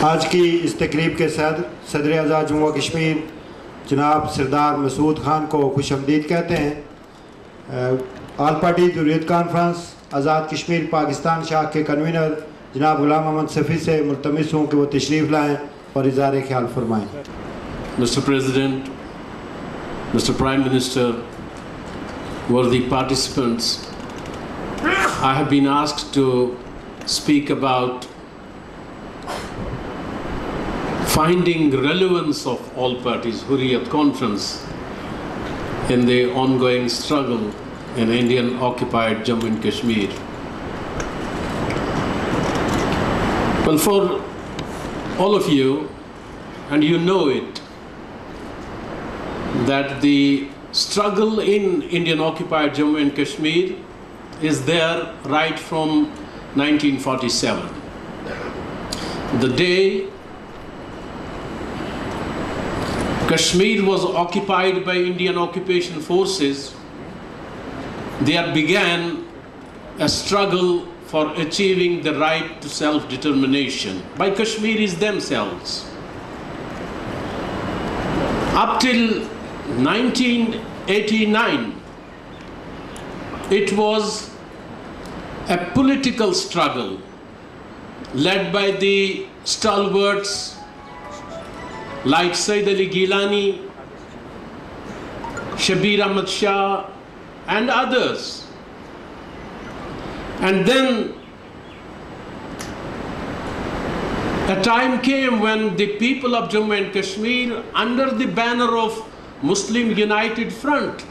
आज की इस तकरीब के सदर आज़ाद जम्मू व कश्मीर जनाब सरदार मसूद खान को खुशामदीद कहते हैं। All party Hurriyat conference Azad Kashmir Pakistan शाख के कन्वीनर जनाब गुलाम मोहम्मद सफ़ी से मुल्तमिस हूँ कि वो तशरीफ़ लाएँ और इज़हार ख्याल फरमाएँ। Mr. President, Mr. Prime Minister, worthy participants, I have been asked to speak about finding relevance of all parties, Hurriyat Conference, in the ongoing struggle in Indian occupied Jammu and Kashmir. Well, for all of you, and you know it, that the struggle in Indian occupied Jammu and Kashmir is there right from 1947. The day Kashmir was occupied by Indian occupation forces, there began a struggle for achieving the right to self-determination by Kashmiris themselves. Up till 1989, it was a political struggle led by the stalwarts like Sayyid Ali Gilani, Shabir Ahmad Shah, and others. And then a time came when the people of Jammu and Kashmir, under the banner of Muslim United Front,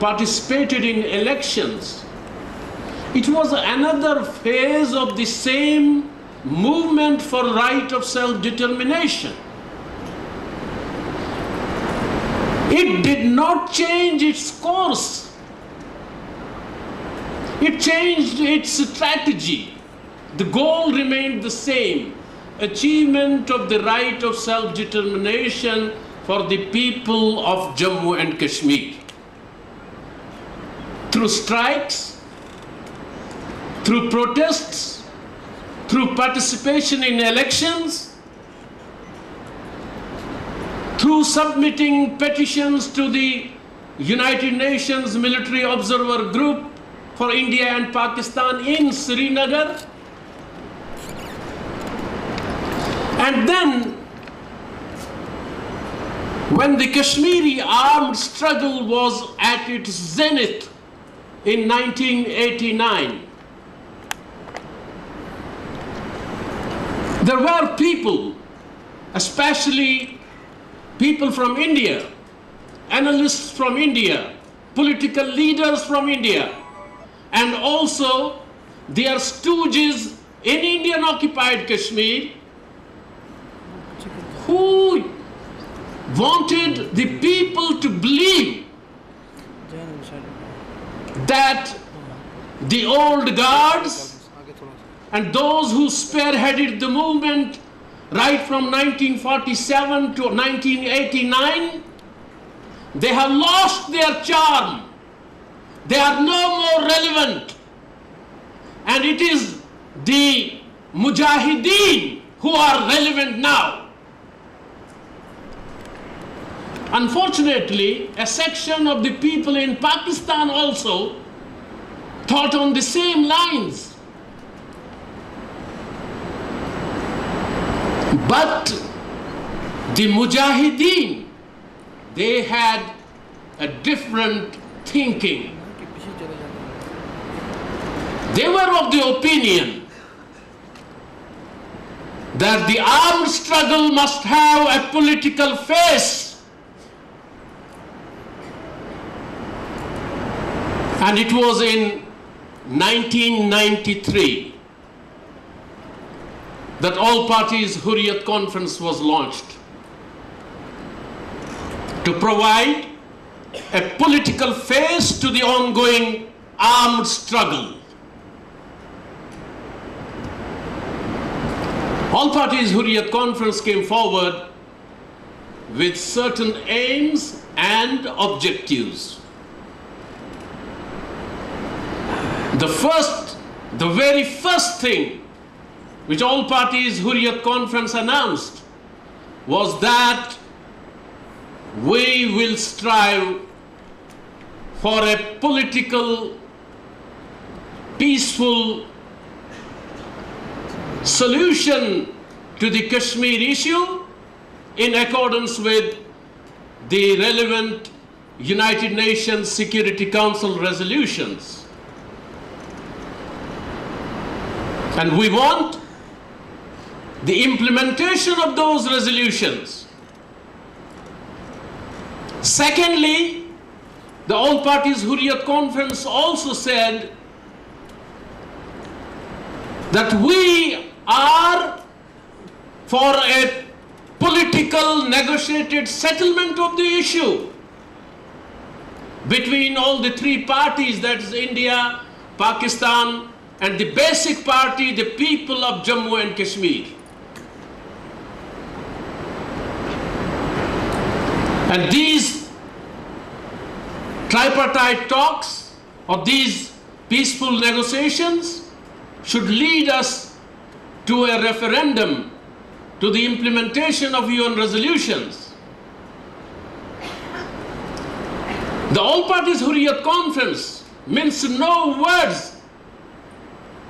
participated in elections. It was another phase of the same movement for right of self-determination. It did not change its course. It changed its strategy. The goal remained the same: achievement of the right of self-determination for the people of Jammu and Kashmir. Through strikes, through protests, through participation in elections, through submitting petitions to the United Nations Military Observer Group for India and Pakistan in Srinagar. And then, when the Kashmiri armed struggle was at its zenith in 1989, there were people, especially people from India, analysts from India, political leaders from India, and also their stooges in Indian occupied Kashmir, who wanted the people to believe that the old guards and those who spearheaded the movement right from 1947 to 1989, they have lost their charm. They are no more relevant. And it is the Mujahideen who are relevant now. Unfortunately, a section of the people in Pakistan also thought on the same lines. But the Mujahideen, they had a different thinking. They were of the opinion that the armed struggle must have a political face. And it was in 1993 that all parties Hurriyat Conference was launched to provide a political face to the ongoing armed struggle. All parties Hurriyat Conference came forward with certain aims and objectives. The very first thing which all parties Hurriyat Conference announced, was that we will strive for a political, peaceful solution to the Kashmir issue in accordance with the relevant United Nations Security Council resolutions. And we want the implementation of those resolutions. Secondly, the All Parties Hurriyat Conference also said that we are for a political negotiated settlement of the issue between all the three parties, that is India, Pakistan, and the basic party, the people of Jammu and Kashmir. And these tripartite talks or these peaceful negotiations should lead us to a referendum, to the implementation of UN resolutions. The All Parties Hurriyat Conference minced no words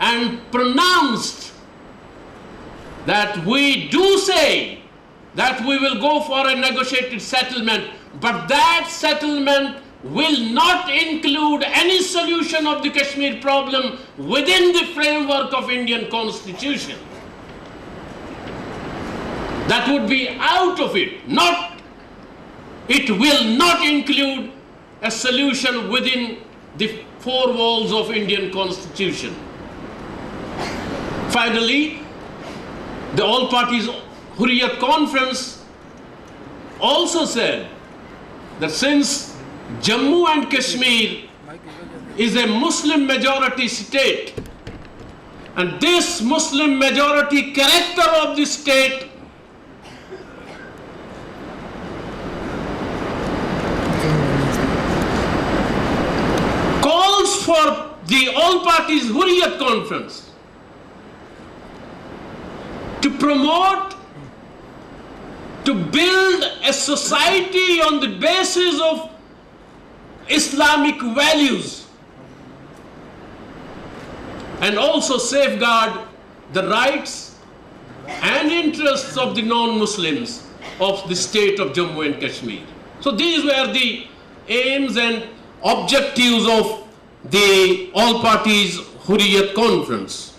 and pronounced that we do say that we will go for a negotiated settlement, but that settlement will not include any solution of the Kashmir problem within the framework of Indian Constitution. That would be out of it. It will not include a solution within the four walls of Indian Constitution. Finally, the All Parties Hurriyat Conference also said that since Jammu and Kashmir is a Muslim majority state, and this Muslim majority character of the state calls for the All Parties Hurriyat Conference to promote, to build a society on the basis of Islamic values and also safeguard the rights and interests of the non-Muslims of the state of Jammu and Kashmir. So these were the aims and objectives of the All Parties Hurriyat Conference.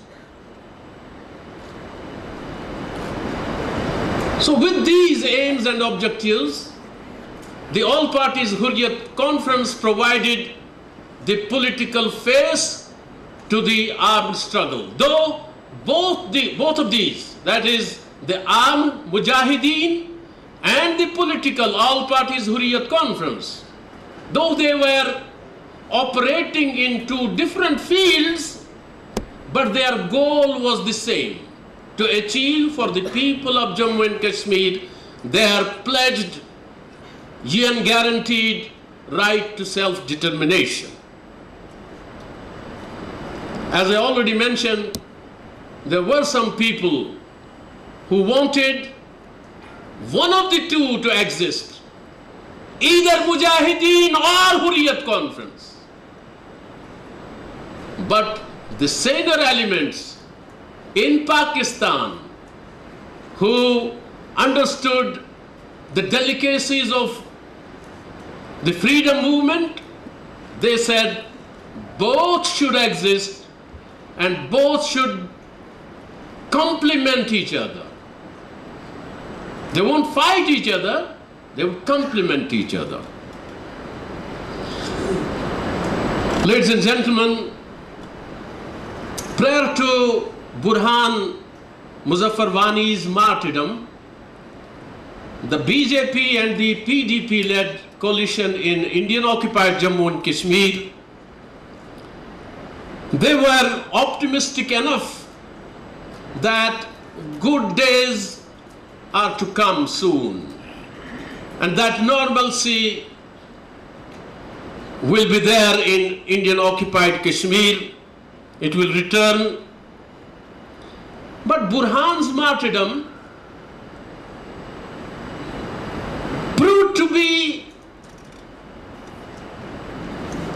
So with these aims and objectives, the All Parties Hurriyat Conference provided the political face to the armed struggle. Though both of these, that is the armed Mujahideen and the political All Parties Hurriyat Conference, though they were operating in two different fields, but their goal was the same: to achieve for the people of Jammu and Kashmir their pledged UN guaranteed right to self-determination. As I already mentioned, there were some people who wanted one of the two to exist, either Mujahideen or Hurriyat Conference. But the saner elements in Pakistan who understood the delicacies of the freedom movement, they said both should exist and both should complement each other. They won't fight each other, they would complement each other. Ladies and gentlemen, prior to Burhan Muzaffarabad's martyrdom, the BJP and the PDP-led coalition in Indian-occupied Jammu and Kashmir, they were optimistic enough that good days are to come soon and that normalcy will be there in Indian-occupied Kashmir. It will return But Burhan's martyrdom proved to be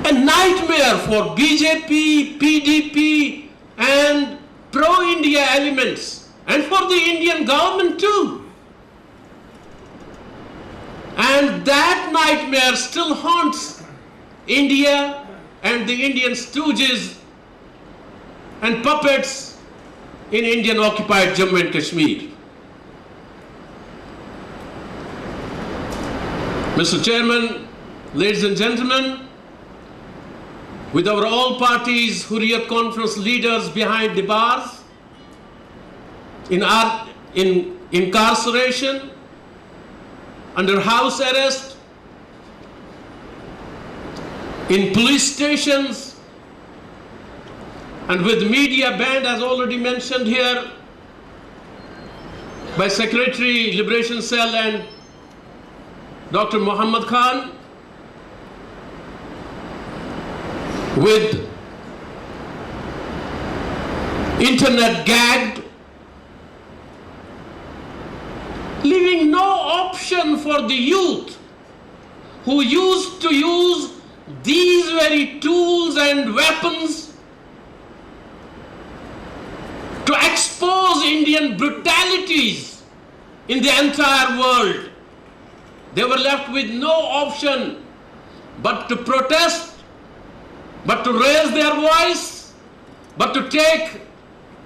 a nightmare for BJP, PDP and pro-India elements, and for the Indian government too. And that nightmare still haunts India and the Indian stooges and puppets in Indian occupied Jammu and Kashmir. Mr. Chairman, ladies and gentlemen, with our all parties Hurriyat Conference leaders behind the bars, in incarceration, under house arrest, in police stations, and with media banned, as already mentioned here by Secretary Liberation Cell and Dr. Muhammad Khan, with internet gagged, leaving no option for the youth who used to use these very tools and weapons to expose Indian brutalities in the entire world. They were left with no option but to protest, but to raise their voice, but to take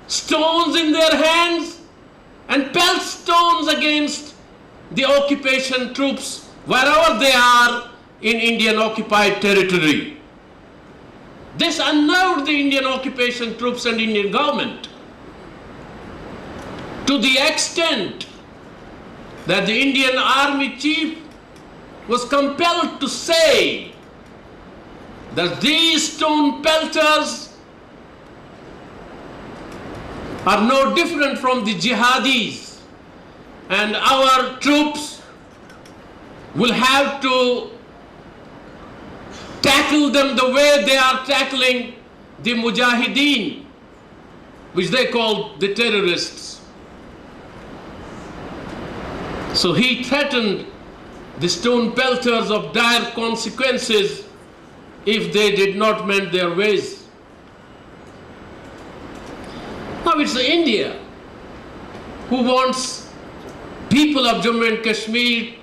stones in their hands and pelt stones against the occupation troops wherever they are in Indian occupied territory. This unnerved the Indian occupation troops and Indian government to the extent that the Indian Army chief was compelled to say that these stone pelters are no different from the jihadis, and our troops will have to tackle them the way they are tackling the mujahideen, which they call the terrorists. So he threatened the stone pelters of dire consequences if they did not mend their ways. Now it's India who wants people of Jammu and Kashmir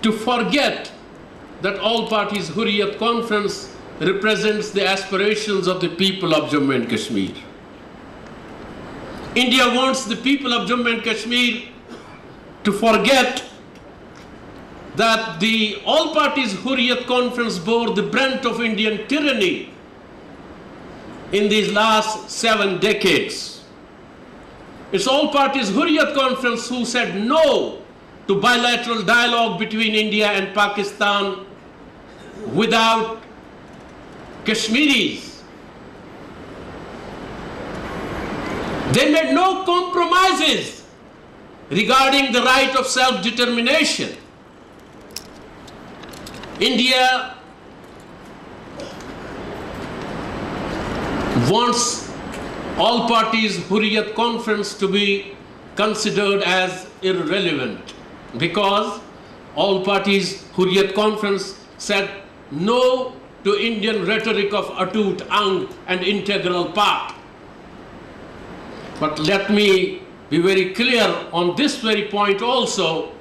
to forget that all parties Hurriyat Conference represents the aspirations of the people of Jammu and Kashmir. India wants the people of Jammu and Kashmir to forget that the all parties Hurriyat Conference bore the brunt of Indian tyranny in these last 7 decades. It's all parties Hurriyat Conference who said no to bilateral dialogue between India and Pakistan without Kashmiris. They made no compromises regarding the right of self-determination. India wants all parties Hurriyat Conference to be considered as irrelevant because all parties Hurriyat Conference said no to Indian rhetoric of atut ang and integral part. But let me be very clear on this very point also,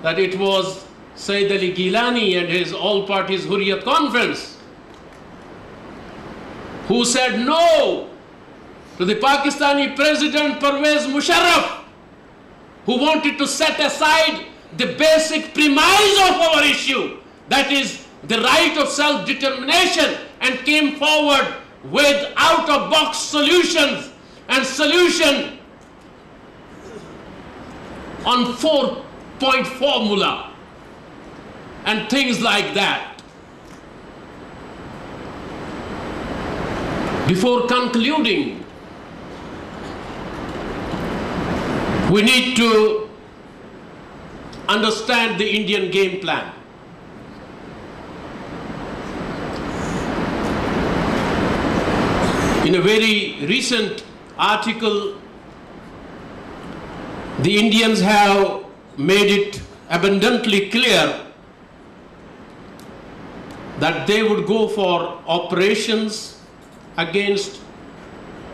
that it was Sayyid Ali Gilani and his all parties Hurriyat Conference who said no to the Pakistani President Pervez Musharraf, who wanted to set aside the basic premise of our issue, that is the right of self-determination, and came forward with out-of-box solutions and solution on 4-point formula and things like that. Before concluding, we need to understand the Indian game plan. In a very recent article The Indians have made it abundantly clear that they would go for operations against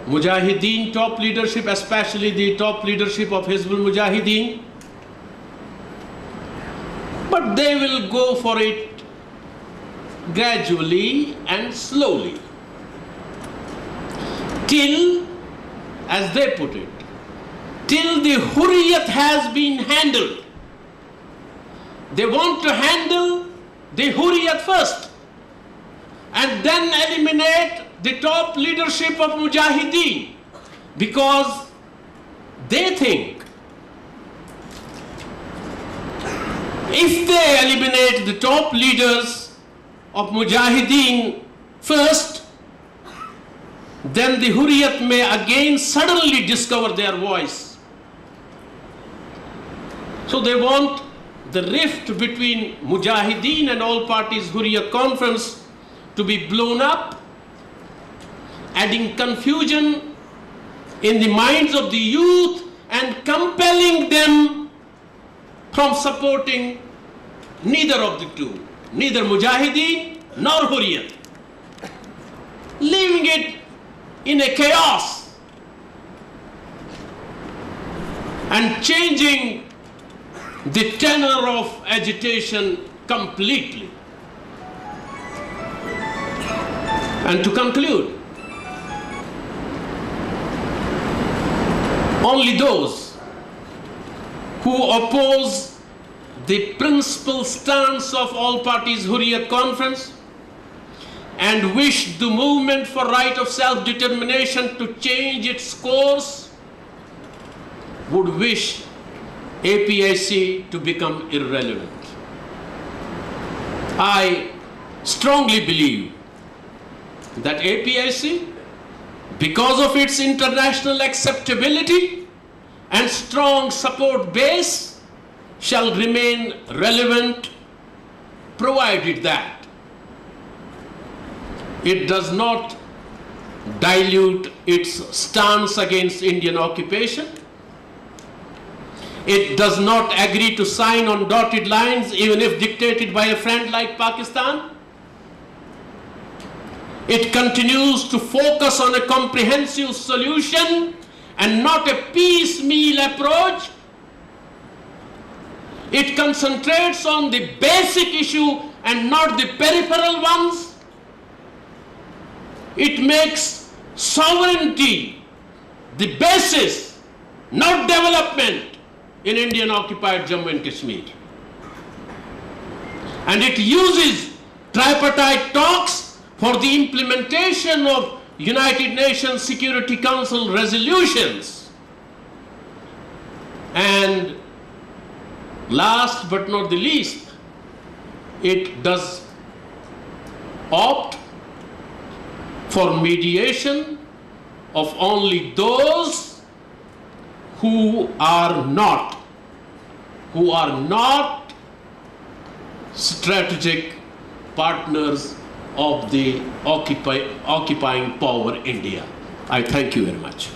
Mujahideen top leadership, especially the top leadership of Hizbul Mujahideen. But they will go for it gradually and slowly, till, as they put it, till the Hurriyat has been handled. They want to handle the Hurriyat first and then eliminate the top leadership of Mujahideen, because they think if they eliminate the top leaders of Mujahideen first, then the Hurriyat may again suddenly discover their voice. So they want the rift between Mujahideen and all parties Hurriyat conference to be blown up, adding confusion in the minds of the youth and compelling them from supporting neither of the two, neither Mujahideen nor Hurriyat, leaving it in a chaos and changing the tenor of agitation completely. And to conclude, only those who oppose the principal stance of all parties Hurriyat conference and wish the movement for right of self-determination to change its course would wish APIC to become irrelevant. I strongly believe that APIC, because of its international acceptability and strong support base, shall remain relevant, provided that it does not dilute its stance against Indian occupation. It does not agree to sign on dotted lines, even if dictated by a friend like Pakistan. It continues to focus on a comprehensive solution and not a piecemeal approach. It concentrates on the basic issue and not the peripheral ones. It makes sovereignty the basis, not development, in Indian occupied Jammu and Kashmir. And it uses tripartite talks for the implementation of United Nations Security Council resolutions. And last but not the least, it does opt for mediation of only those who are not strategic partners of the occupying power India. I thank you very much.